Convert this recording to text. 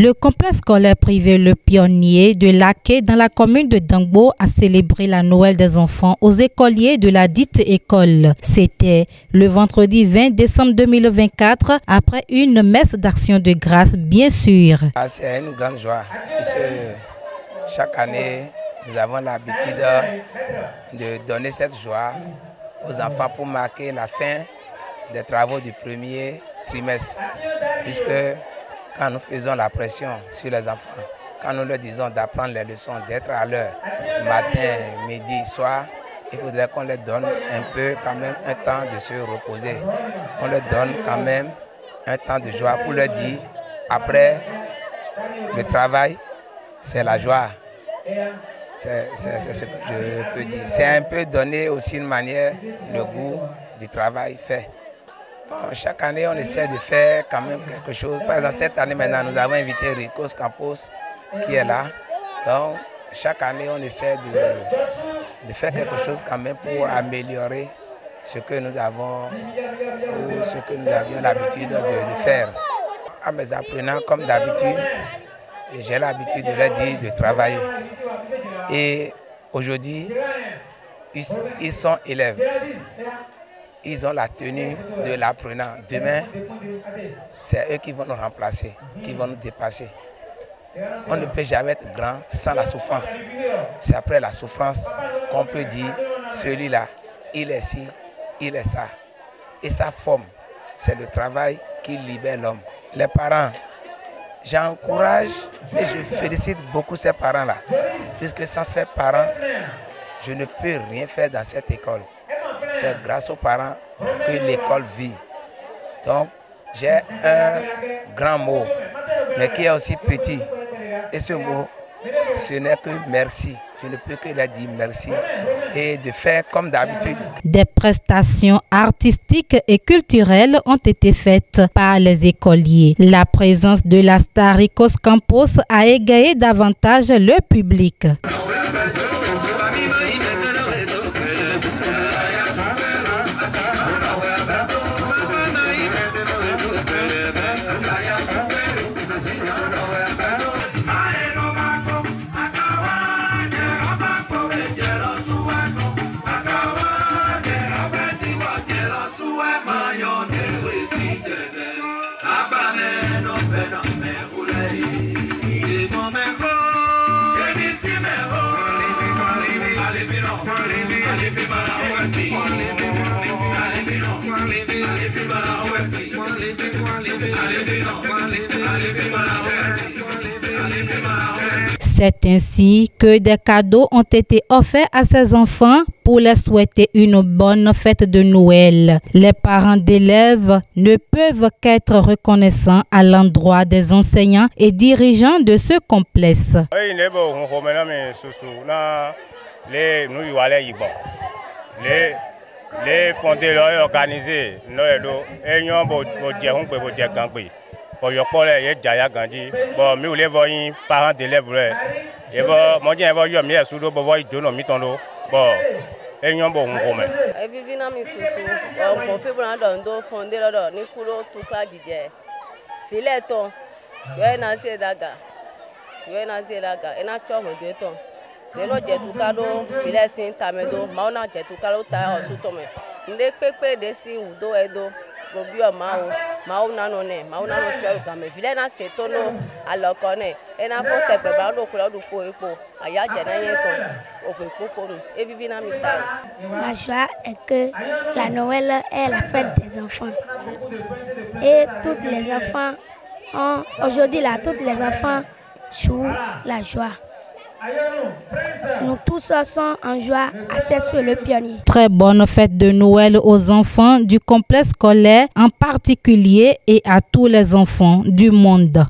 Le complexe scolaire privé Le Pionnier de Laké dans la commune de Dangbo a célébré la Noël des enfants aux écoliers de la dite école. C'était le vendredi 20 décembre 2024 après une messe d'action de grâce bien sûr. C'est une grande joie puisque chaque année nous avons l'habitude de donner cette joie aux enfants pour marquer la fin des travaux du premier trimestre puisque quand nous faisons la pression sur les enfants, quand nous leur disons d'apprendre les leçons, d'être à l'heure, matin, midi, soir, il faudrait qu'on leur donne un peu quand même un temps de se reposer. On leur donne quand même un temps de joie pour leur dire, après le travail, c'est la joie. C'est ce que je peux dire. C'est un peu donner aussi une manière le goût du travail fait. Bon, chaque année, on essaie de faire quand même quelque chose. Par exemple, cette année maintenant, nous avons invité Ricos Campos qui est là. Donc, chaque année, on essaie de faire quelque chose quand même pour améliorer ce que nous avons ou ce que nous avions l'habitude de faire. À mes apprenants, comme d'habitude, j'ai l'habitude de leur dire de travailler. Et aujourd'hui, ils sont élèves. Ils ont la tenue de l'apprenant. Demain, c'est eux qui vont nous remplacer, qui vont nous dépasser. On ne peut jamais être grand sans la souffrance. C'est après la souffrance qu'on peut dire, celui-là, il est ci, il est ça. Et sa forme, c'est le travail qui libère l'homme. Les parents, j'encourage et je félicite beaucoup ces parents-là. Puisque sans ces parents, je ne peux rien faire dans cette école. C'est grâce aux parents que l'école vit. Donc, j'ai un grand mot, mais qui est aussi petit. Et ce mot, ce n'est que merci. Je ne peux que leur dire merci et de faire comme d'habitude. Des prestations artistiques et culturelles ont été faites par les écoliers. La présence de la star Ricos Campos a égayé davantage le public. C'est ainsi que des cadeaux ont été offerts à ces enfants pour leur souhaiter une bonne fête de Noël. Les parents d'élèves ne peuvent qu'être reconnaissants à l'endroit des enseignants et dirigeants de ce complexe. Les fondés organisés, pour y aller, il y a déjà grandi. Bon, mais les voyons parents d'élèves et bon, moi j'ai envoyé mieux sous le bois de nos mitons. Bon, et nous bon commun. Et puis vient mi susu, on fait pour un fondé là, ni coulo tout ça DJ. Fileton, tu es nancé daga, et na tu as mon ton. Les gens j'ai tout cadeau, filet sin tamedo, mauna j'ai tout cadeau ta au sous-tomé. Ndé pépé desi ou do edo. Mao nano sur comme vilain c'est tono alors connaît et n'a pas te préparer le couleur du pot aya et vivina mitao. La joie est que la Noël est la fête des enfants et tous les enfants aujourd'hui là tous les enfants jouent la joie. Nous tous sommes en joie à Cesfeu Le Pionnier. Très bonne fête de Noël aux enfants du complexe scolaire en particulier et à tous les enfants du monde.